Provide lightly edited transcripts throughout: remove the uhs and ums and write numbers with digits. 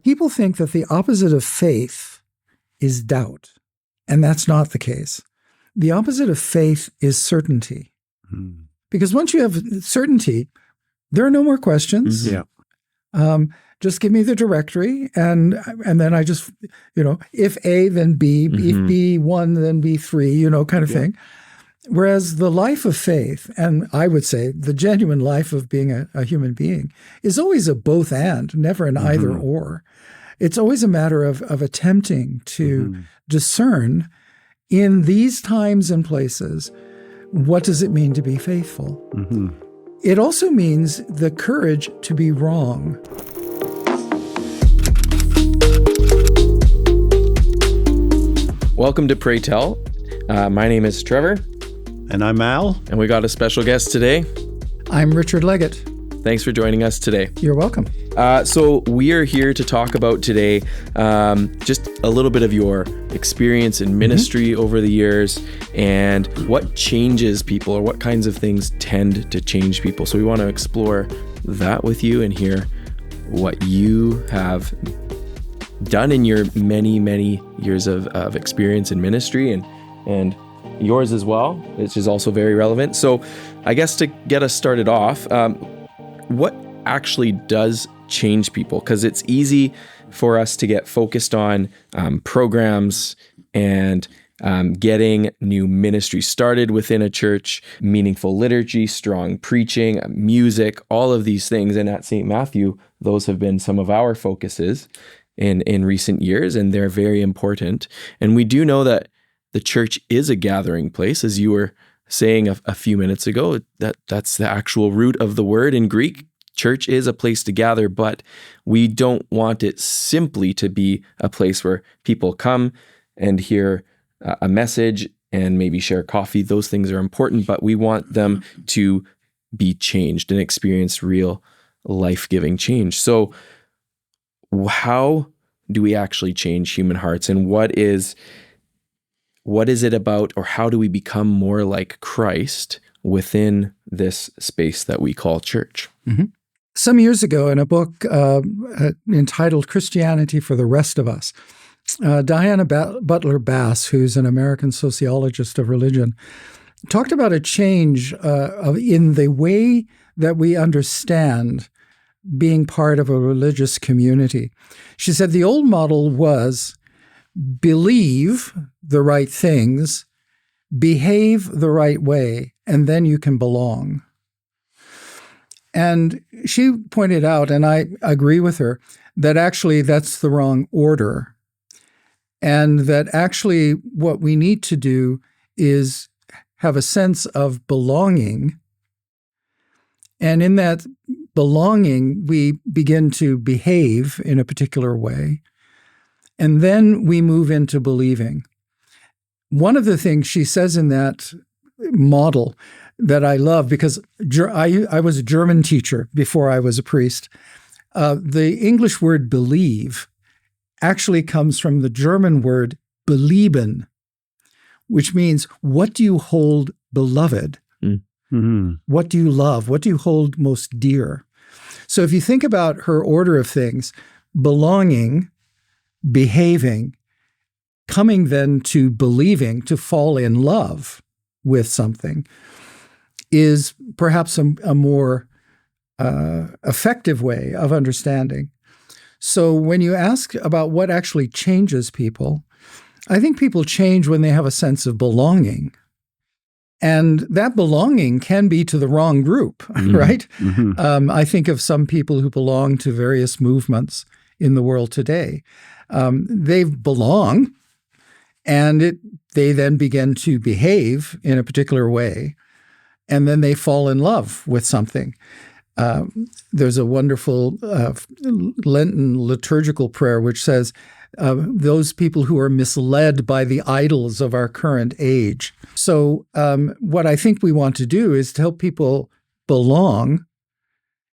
People think that the opposite of faith is doubt, and that's not the case. The opposite of faith is certainty. Because once you have certainty, there are no more questions. Yeah. Just give me the directory, and then I just, if A, then B, if B1, then B3, kind of thing. Whereas the life of faith, and I would say the genuine life of being a human being, is always a both and, never an either or. It's always a matter of attempting to discern in these times and places, what does it mean to be faithful? It also means the courage to be wrong. Welcome to Pray Tell. My name is Trevor. And I'm Al. And we got a special guest today. I'm Richard Leggett. Thanks for joining us today. You're welcome. So we are here to talk about today just a little bit of your experience in ministry over the years and what changes people, or what kinds of things tend to change people. So we want to explore that with you and hear what you have done in your many, many years of experience in ministry and yours as well, which is also very relevant. So I guess to get us started off, what actually does change people? Because it's easy for us to get focused on programs and getting new ministry started within a church, meaningful liturgy, strong preaching, music, all of these things. And at St. Matthew, those have been some of our focuses in recent years, and they're very important. And we do know that the church is a gathering place, as you were saying a few minutes ago. That's the actual root of the word in Greek. Church is a place to gather, but we don't want it simply to be a place where people come and hear a message and maybe share coffee. Those things are important, but we want them to be changed and experience real life-giving change. So how do we actually change human hearts, and what is it about, or how do we become more like Christ within this space that we call church? Some years ago, in a book entitled Christianity for the Rest of Us, Diana Butler Bass, who's an American sociologist of religion, talked about a change in the way that we understand being part of a religious community. She said the old model was believe the right things, behave the right way, and then you can belong. And she pointed out, and I agree with her, that actually that's the wrong order. And that actually what we need to do is have a sense of belonging. And in that belonging, we begin to behave in a particular way. And then we move into believing. One of the things she says in that model that I love, because I was a German teacher before I was a priest, the English word believe actually comes from the German word belieben, which means what do you hold beloved? What do you love? What do you hold most dear? So if you think about her order of things, belonging, behaving, coming then to believing, to fall in love with something, is perhaps a more effective way of understanding. So when you ask about what actually changes people, I think people change when they have a sense of belonging. And that belonging can be to the wrong group, right? I think of some people who belong to various movements in the world today. They belong, and they then begin to behave in a particular way, and then they fall in love with something. There's a wonderful Lenten liturgical prayer which says, those people who are misled by the idols of our current age. So what I think we want to do is to help people belong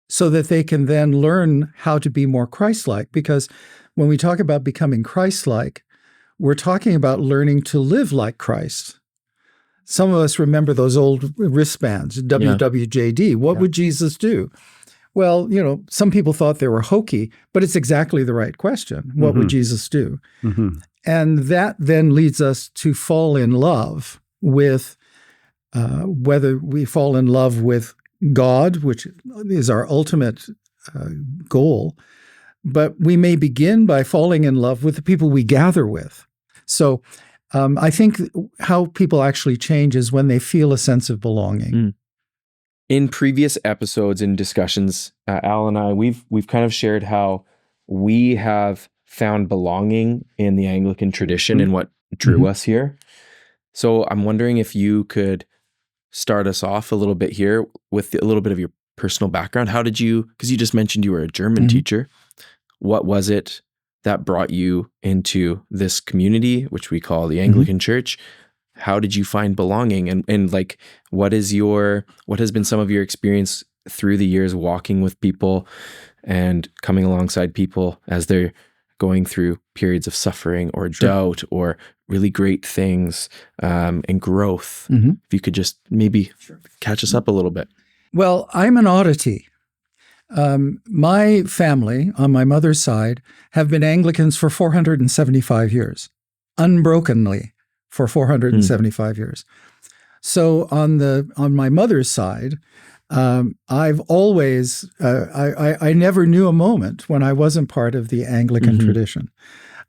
so that they can then learn how to be more Christ-like. Because when we talk about becoming Christ-like, we're talking about learning to live like Christ. Some of us remember those old wristbands, WWJD. What would Jesus do? Well, some people thought they were hokey, but it's exactly the right question. What would Jesus do? Mm-hmm. And that then leads us to fall in love with whether we fall in love with God, which is our ultimate goal, but we may begin by falling in love with the people we gather with. So I think how people actually change is when they feel a sense of belonging. In previous episodes and discussions, Al and I, we've kind of shared how we have found belonging in the Anglican tradition and what drew us here. So I'm wondering if you could start us off a little bit here with a little bit of your personal background. How did you, because you just mentioned you were a German teacher, what was it that brought you into this community, which we call the Anglican Church? How did you find belonging? And like, what has been some of your experience through the years walking with people and coming alongside people as they're going through periods of suffering or doubt or really great things and growth? If you could just maybe catch us up a little bit. Well, I'm an oddity. My family on my mother's side have been Anglicans for 475 years, unbrokenly for 475 years. So on my mother's side, I've always, I never knew a moment when I wasn't part of the Anglican tradition,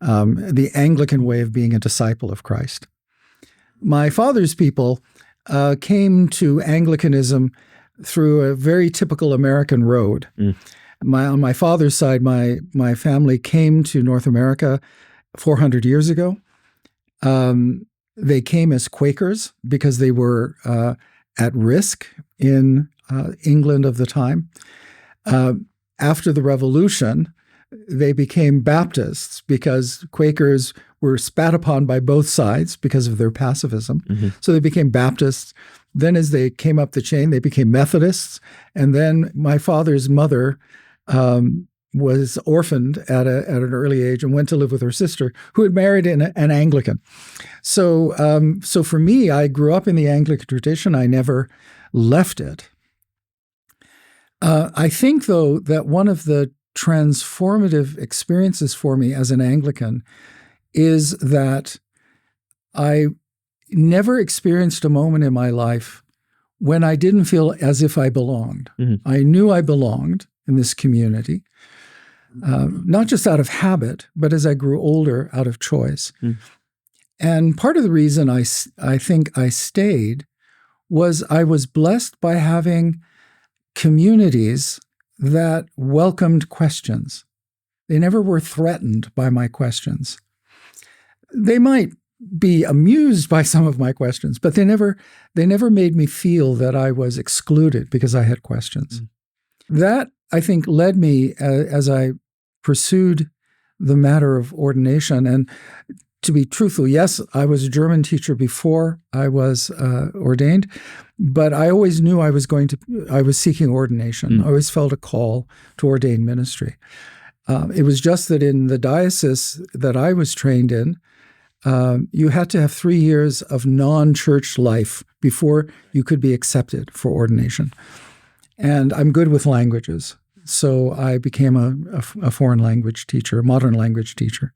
the Anglican way of being a disciple of Christ. My father's people came to Anglicanism through a very typical American road. On my father's side, my family came to North America 400 years ago. They came as Quakers because they were at risk in England of the time. After the Revolution, they became Baptists because Quakers were spat upon by both sides because of their pacifism. So they became Baptists. Then as they came up the chain, they became Methodists. And then my father's mother was orphaned at an early age and went to live with her sister, who had married an Anglican. So for me, I grew up in the Anglican tradition. I never left it. I think, though, that one of the transformative experiences for me as an Anglican is that I never experienced a moment in my life when I didn't feel as if I belonged. I knew I belonged in this community, not just out of habit, but as I grew older, out of choice. And part of the reason I think I stayed was I was blessed by having communities that welcomed questions. They never were threatened by my questions. They might be amused by some of my questions, but they never made me feel that I was excluded because I had questions. That, I think, led me as I pursued the matter of ordination. And to be truthful, yes, I was a German teacher before I was ordained, but I always knew I was seeking ordination. I always felt a call to ordain ministry. It was just that in the diocese that I was trained in, you had to have 3 years of non-church life before you could be accepted for ordination. And I'm good with languages. So I became a foreign language teacher, a modern language teacher.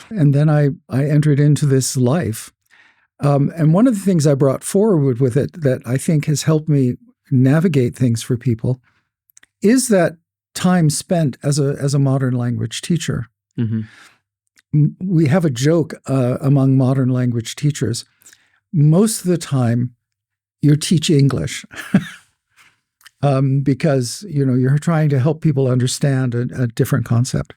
And then I entered into this life. And one of the things I brought forward with it that I think has helped me navigate things for people is that time spent as a modern language teacher. We have a joke among modern language teachers. Most of the time, you teach English because you're trying to help people understand a different concept.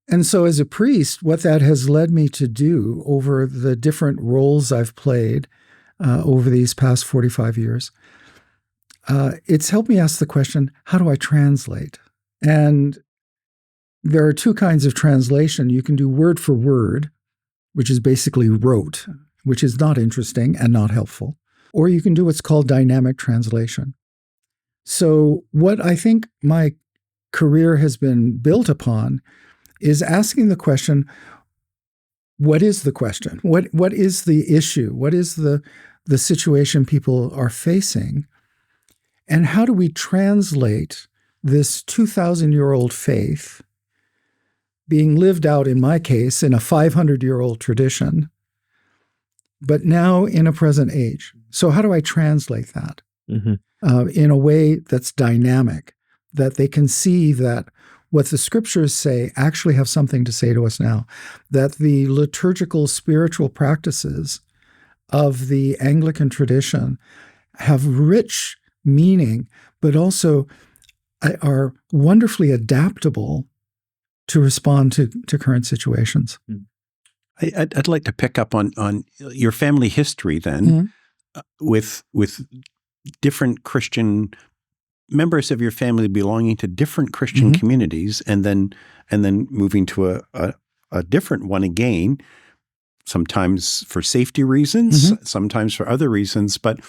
And so as a priest, what that has led me to do over the different roles I've played over these past 45 years, it's helped me ask the question, how do I translate? And there are two kinds of translation. You can do word for word, which is basically rote, which is not interesting and not helpful. Or you can do what's called dynamic translation. So what I think my career has been built upon is asking the question, what is the question? What is the issue? What is the situation people are facing? And how do we translate this 2,000-year-old faith being lived out, in my case, in a 500-year-old tradition, but now in a present age. So how do I translate that in a way that's dynamic, that they can see that what the scriptures say actually have something to say to us now, that the liturgical spiritual practices of the Anglican tradition have rich meaning, but also are wonderfully adaptable to respond to current situations. I'd like to pick up on your family history then, with different Christian members of your family belonging to different Christian communities, and then moving to a different one again, sometimes for safety reasons, sometimes for other reasons, but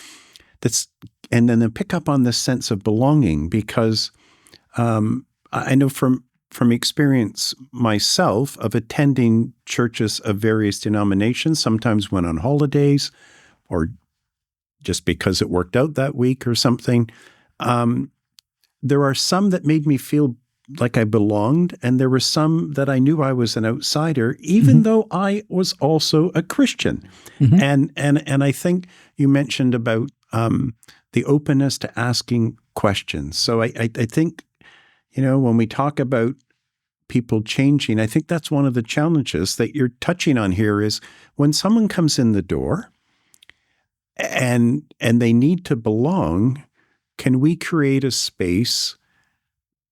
and then pick up on this sense of belonging, because I know from experience myself of attending churches of various denominations, sometimes when on holidays or just because it worked out that week or something, there are some that made me feel like I belonged, and there were some that I knew I was an outsider, even though I was also a Christian. And I think you mentioned about the openness to asking questions. So I think, when we talk about people changing, I think that's one of the challenges that you're touching on here is when someone comes in the door and they need to belong, can we create a space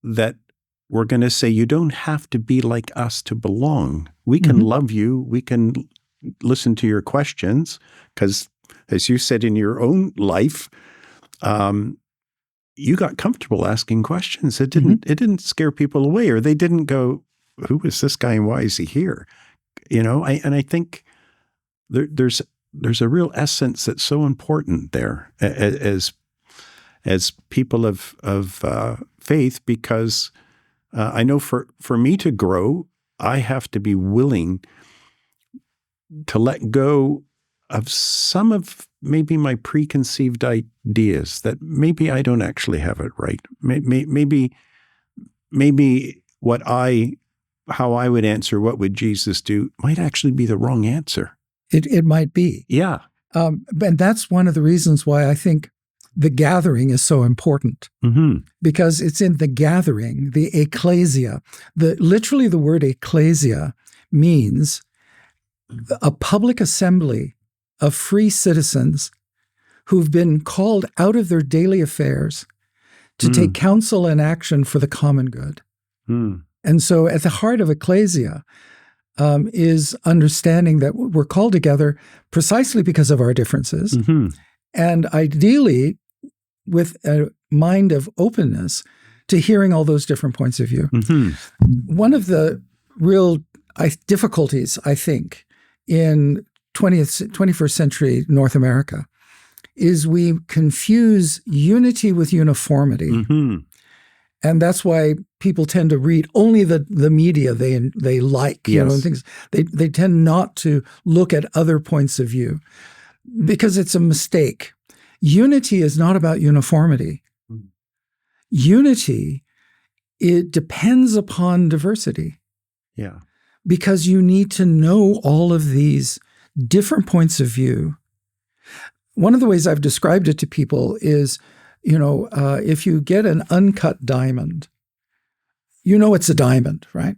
that we're going to say, you don't have to be like us to belong. We can love you. We can listen to your questions because, as you said in your own life, you got comfortable asking questions. It didn't scare people away, or they didn't go, who is this guy and why is he here? I think there's a real essence that's so important there as people of faith, because I know for me to grow, I have to be willing to let go of some of maybe my preconceived ideas that maybe I don't actually have it right. Maybe how I would answer what would Jesus do might actually be the wrong answer. It might be. Yeah. And that's one of the reasons why I think the gathering is so important, because it's in the gathering, the ecclesia. Literally the word ecclesia means a public assembly of free citizens who've been called out of their daily affairs to take counsel and action for the common good. And so at the heart of ecclesia is understanding that we're called together precisely because of our differences, and ideally with a mind of openness to hearing all those different points of view. One of the real difficulties, I think, in 21st century North America is we confuse unity with uniformity. And that's why people tend to read only the media they like, and things. They tend not to look at other points of view because it's a mistake. Unity is not about uniformity. Unity, it depends upon diversity. Yeah. Because you need to know all of these different points of view. One of the ways I've described it to people is, if you get an uncut diamond, it's a diamond, right?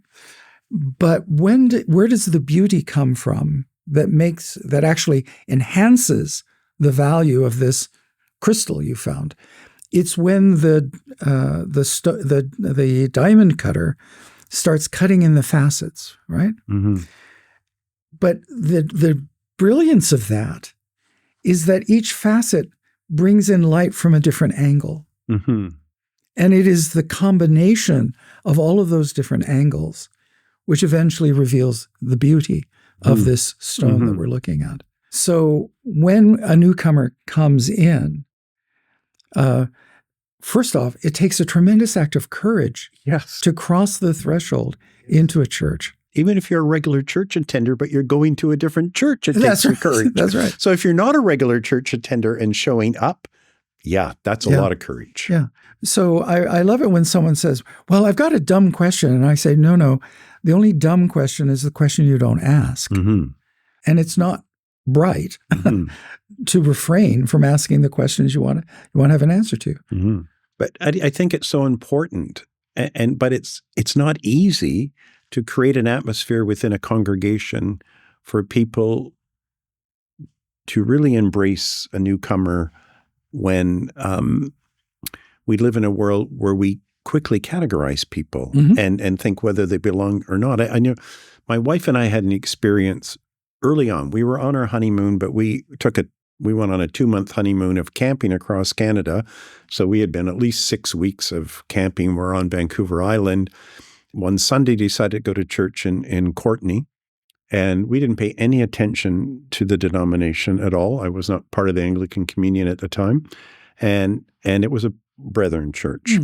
But where does the beauty come from that actually enhances the value of this crystal you found? It's when the diamond cutter starts cutting in the facets, right? But the brilliance of that is that each facet brings in light from a different angle. And it is the combination of all of those different angles which eventually reveals the beauty of this stone that we're looking at. So when a newcomer comes in, first off, it takes a tremendous act of courage to cross the threshold into a church. Even if you're a regular church attender, but you're going to a different church, it takes courage. That's right. So if you're not a regular church attender and showing up, Yeah, that's a lot of courage. Yeah. So I love it when someone says, well, I've got a dumb question. And I say, no, the only dumb question is the question you don't ask. Mm-hmm. And it's not bright to refrain from asking the questions you want to have an answer to. Mm-hmm. But I think it's so important. But it's not easy to create an atmosphere within a congregation for people to really embrace a newcomer when we live in a world where we quickly categorize people and think whether they belong or not. I know my wife and I had an experience early on. We were on our honeymoon, but we went on a 2-month honeymoon of camping across Canada. So we had been at least 6 weeks of camping. We're on Vancouver Island. One Sunday, decided to go to church in Courtenay. And we didn't pay any attention to the denomination at all. I was not part of the Anglican communion at the time. And it was a Brethren church,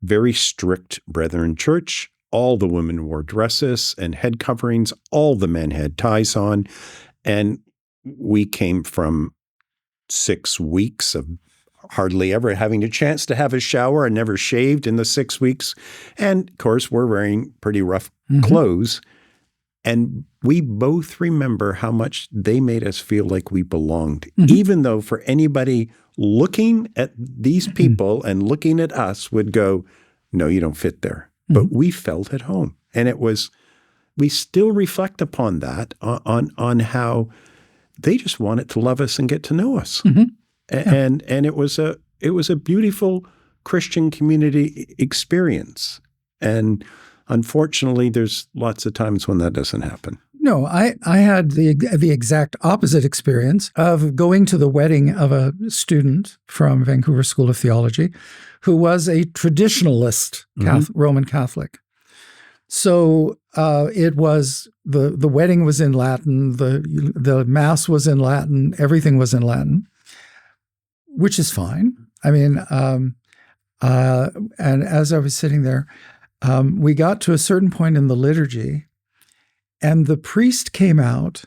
very strict Brethren church. All the women wore dresses and head coverings. All the men had ties on. And we came from 6 weeks of hardly ever having a chance to have a shower and never shaved in the 6 weeks. And of course, we're wearing pretty rough clothes. And we both remember how much they made us feel like we belonged, even though for anybody looking at these people and looking at us would go, no, you don't fit there. But we felt at home. And we still reflect upon that, on how they just wanted to love us and get to know us. And it was a beautiful Christian community experience. And unfortunately, there's lots of times when that doesn't happen. No, I had the exact opposite experience of going to the wedding of a student from Vancouver School of Theology who was a traditionalist Roman Catholic. So it was the wedding was in Latin, the mass was in Latin, everything was in Latin, which is fine. I mean, and as I was sitting there, we got to a certain point in the liturgy, and the priest came out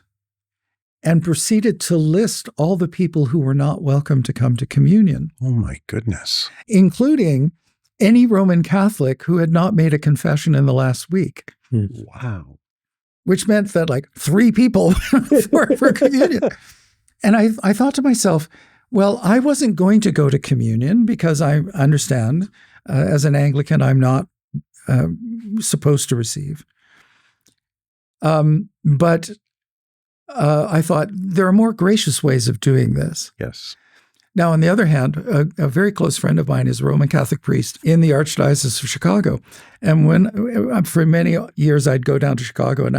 and proceeded to list all the people who were not welcome to come to communion. Oh, my goodness. Including any Roman Catholic who had not made a confession in the last week. Wow. Which meant that like 3 people were for communion. And I thought to myself, well, I wasn't going to go to communion because I understand as an Anglican, I'm not supposed to receive. But I thought there are more gracious ways of doing this. Yes. Now, on the other hand, a very close friend of mine is a Roman Catholic priest in the Archdiocese of Chicago. And when, for many years, I'd go down to Chicago and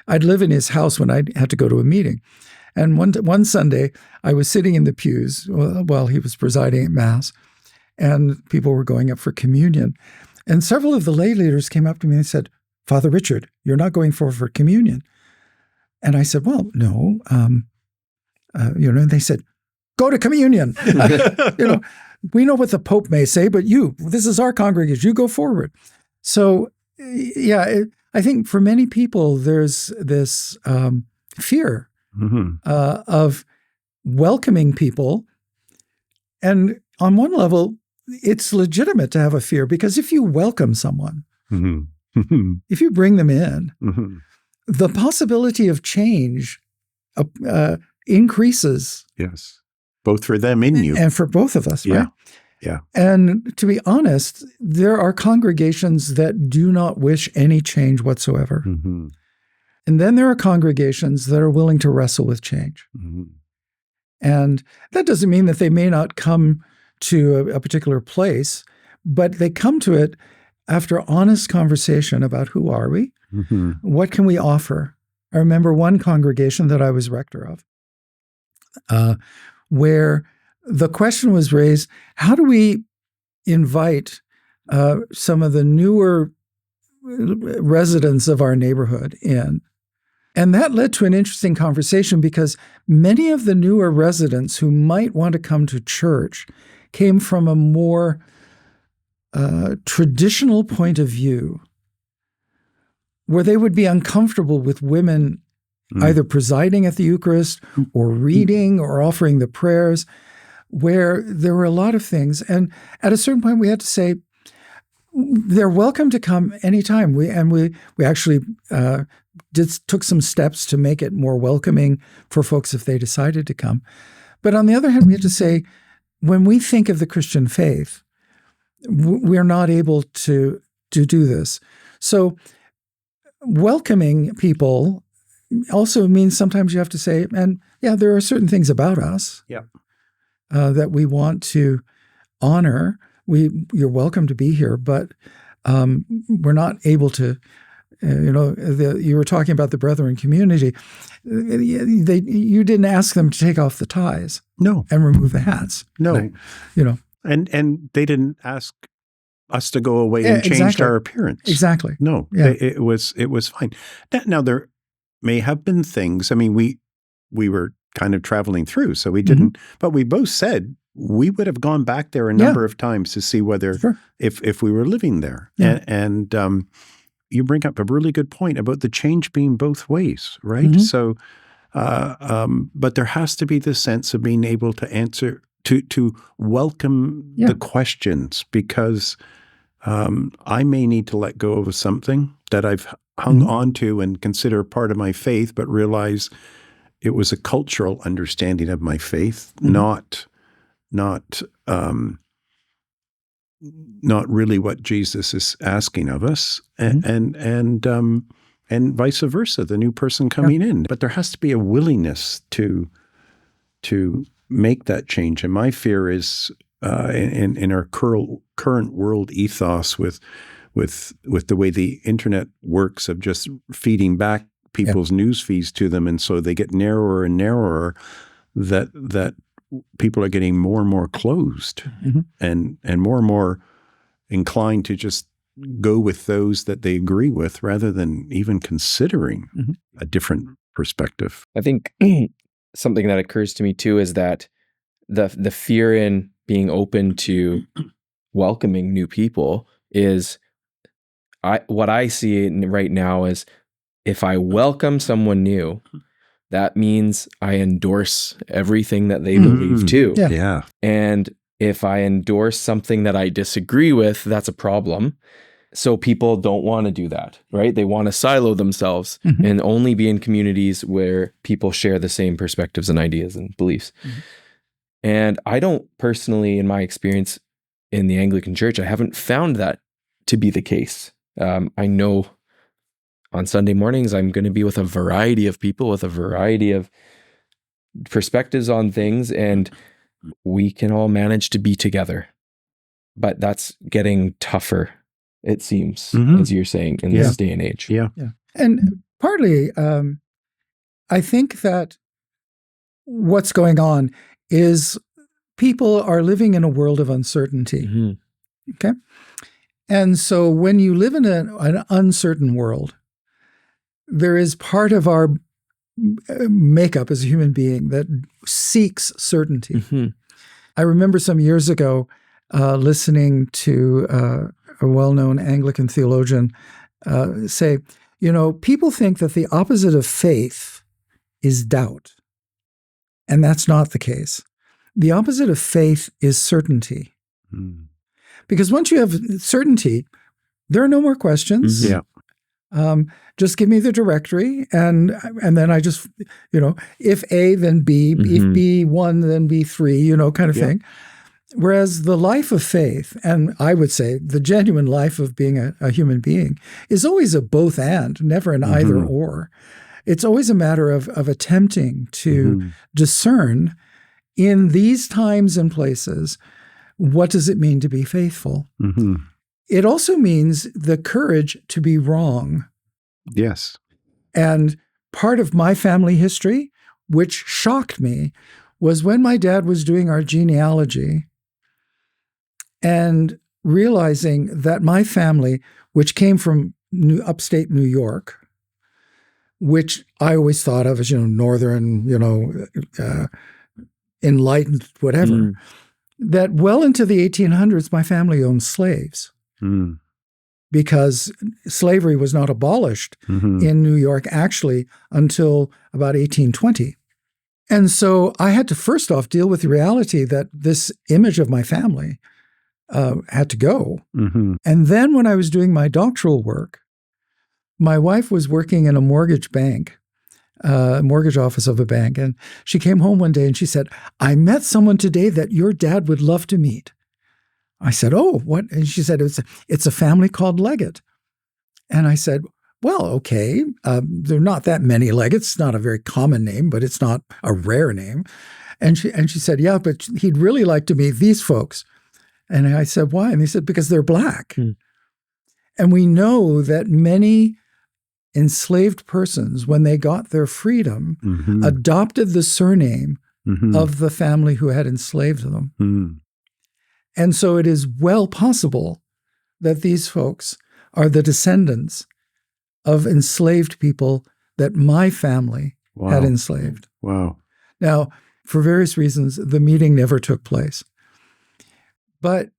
I'd live in his house when I had to go to a meeting. And one Sunday, I was sitting in the pews while he was presiding at Mass, and people were going up for communion. And several of the lay leaders came up to me and said, Father Richard, you're not going for communion. And I said, well, no. And they said, go to communion. We know what the Pope may say, but this is our congregation. You go forward. So, I think for many people, there's this fear of welcoming people. And on one level, it's legitimate to have a fear, because if you welcome someone, if you bring them in, the possibility of change increases. Yes. Both for them and you. And for both of us, right? Yeah. And to be honest, there are congregations that do not wish any change whatsoever. And then there are congregations that are willing to wrestle with change. And that doesn't mean that they may not come to a particular place, but they come to it after honest conversation about who are we? What can we offer? I remember one congregation that I was rector of, where the question was raised, how do we invite some of the newer residents of our neighborhood in? And that led to an interesting conversation, because many of the newer residents who might want to come to church came from a more traditional point of view, where they would be uncomfortable with women either presiding at the Eucharist or reading or offering the prayers, where there were a lot of things. And at a certain point, we had to say, they're welcome to come anytime. We actually took some steps to make it more welcoming for folks if they decided to come. But on the other hand, we had to say, when we think of the Christian faith, we're not able to do this. So welcoming people also means sometimes you have to say, and yeah, there are certain things about us that we want to honor. You're welcome to be here, but we're not able to. You were talking about the Brethren community. You didn't ask them to take off the ties, no, and remove the hats, no, and they didn't ask us to go away and change our appearance. Exactly. No, it was fine. Now there may have been things. I mean, we were kind of traveling through, so we didn't. But we both said we would have gone back there a number of times to see whether if we were living there. Yeah. And you bring up a really good point about the change being both ways, right? Mm-hmm. So, but there has to be this sense of being able to answer, to welcome the questions, because I may need to let go of something that I've hung on to and consider part of my faith, but realize it was a cultural understanding of my faith, not really what Jesus is asking of us, and vice versa, the new person coming in. But there has to be a willingness to make that change. And my fear is in our current world ethos with the way the internet works, of just feeding back people's news feeds to them, and so they get narrower and narrower, that people are getting more and more closed and more inclined to just go with those that they agree with, rather than even considering a different perspective. I think something that occurs to me too is that the fear in being open to welcoming new people is, what I see right now is, if I welcome someone new, that means I endorse everything that they believe too. Yeah. And if I endorse something that I disagree with, that's a problem. So people don't want to do that, right? They want to silo themselves and only be in communities where people share the same perspectives and ideas and beliefs. And I don't personally, in my experience in the Anglican Church, I haven't found that to be the case. I know on Sunday mornings, I'm going to be with a variety of people with a variety of perspectives on things, and we can all manage to be together. But that's getting tougher, it seems, as you're saying, in this day and age. Yeah. And partly, I think that what's going on is people are living in a world of uncertainty. Okay? And so when you live in an uncertain world, there is part of our makeup as a human being that seeks certainty. I remember some years ago listening to a well-known Anglican theologian say, people think that the opposite of faith is doubt. And that's not the case. The opposite of faith is certainty. Because once you have certainty, there are no more questions. Just give me the directory, and then I just, if A, then B, if B1, then B3, kind of thing. Whereas the life of faith, and I would say the genuine life of being a human being, is always a both and, never an either or. It's always a matter of attempting to discern in these times and places, what does it mean to be faithful? It also means the courage to be wrong. Yes. And part of my family history, which shocked me, was when my dad was doing our genealogy and realizing that my family, which came from upstate New York, which I always thought of as, northern, enlightened, whatever, that well into the 1800s, my family owned slaves. Because slavery was not abolished in New York, actually, until about 1820. And so I had to first off deal with the reality that this image of my family had to go. Mm-hmm. And then when I was doing my doctoral work, my wife was working in a mortgage bank, mortgage office of a bank. And she came home one day and she said, I met someone today that your dad would love to meet. I said, oh, what? And she said, it's a family called Leggett. And I said, well, okay, there are not that many Leggetts. It's not a very common name, but it's not a rare name. And she said, yeah, but he'd really like to meet these folks. And I said, why? And they said, because they're Black. And we know that many enslaved persons, when they got their freedom, Mm-hmm. adopted the surname Mm-hmm. of the family who had enslaved them. Mm. And so it is well possible that these folks are the descendants of enslaved people that my family had Wow. enslaved. Wow. Now, for various reasons, the meeting never took place. But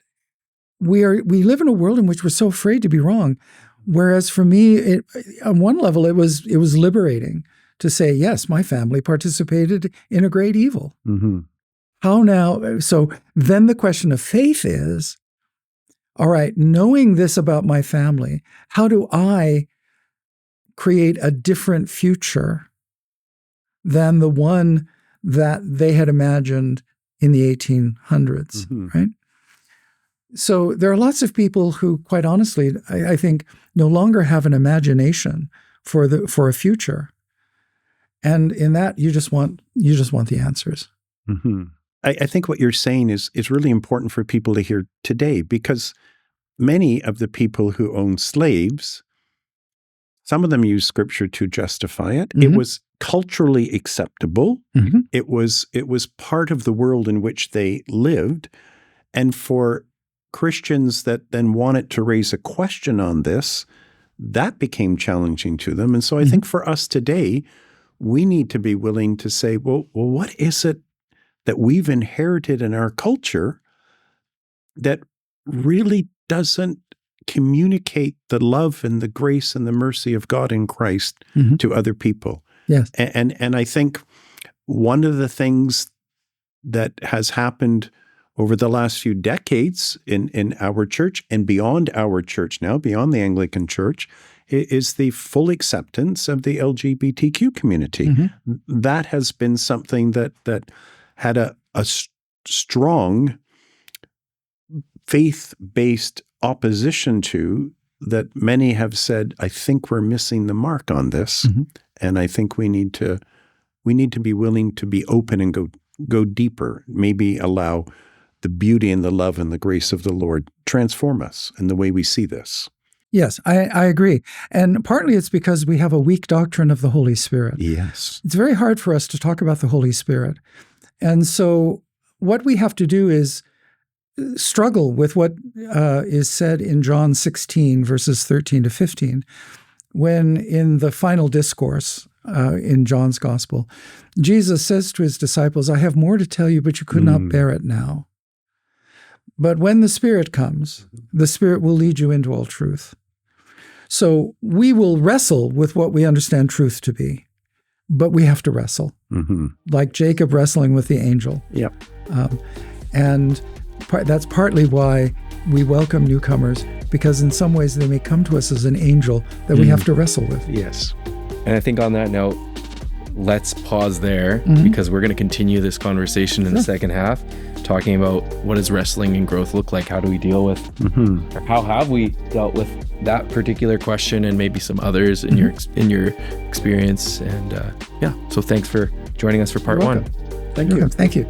we live in a world in which we're so afraid to be wrong. Whereas for me, on one level, it was liberating to say, yes, my family participated in a great evil. Mm-hmm. How now? So then the question of faith is, all right, knowing this about my family, how do I create a different future than the one that they had imagined in the 1800s, Mm-hmm. right? So there are lots of people who, quite honestly, I think, no longer have an imagination for a future, and in that you just want the answers. Mm-hmm. I think what you're saying is really important for people to hear today, because many of the people who owned slaves, some of them used Scripture to justify it. Mm-hmm. It was culturally acceptable. Mm-hmm. It was part of the world in which they lived, and for Christians that then wanted to raise a question on this, that became challenging to them. And so I think for us today, we need to be willing to say, well, what is it that we've inherited in our culture that really doesn't communicate the love and the grace and the mercy of God in Christ Mm-hmm. to other people? Yes. And I think one of the things that has happened over the last few decades in our church and beyond our church now, beyond the Anglican Church, is the full acceptance of the LGBTQ community. Mm-hmm. That has been something that had a strong faith-based opposition to, that many have said, I think we're missing the mark on this. Mm-hmm. And I think we need to be willing to be open and go deeper, maybe allow the beauty and the love and the grace of the Lord transform us in the way we see this. Yes, I agree. And partly it's because we have a weak doctrine of the Holy Spirit. Yes. It's very hard for us to talk about the Holy Spirit. And so what we have to do is struggle with what is said in John 16, verses 13 to 15, when in the final discourse in John's Gospel, Jesus says to his disciples, I have more to tell you, but you could not bear it now. But when the Spirit comes, the Spirit will lead you into all truth. So we will wrestle with what we understand truth to be, but we have to wrestle, like Jacob wrestling with the angel. Yep. And that's partly why we welcome newcomers, because in some ways they may come to us as an angel that we have to wrestle with. Yes. And I think on that note, let's pause there because we're going to continue this conversation in the second half, talking about what does wrestling and growth look like? How do we deal with, or how have we dealt with that particular question and maybe some others in your experience? And so thanks for joining us for part one. Thank you.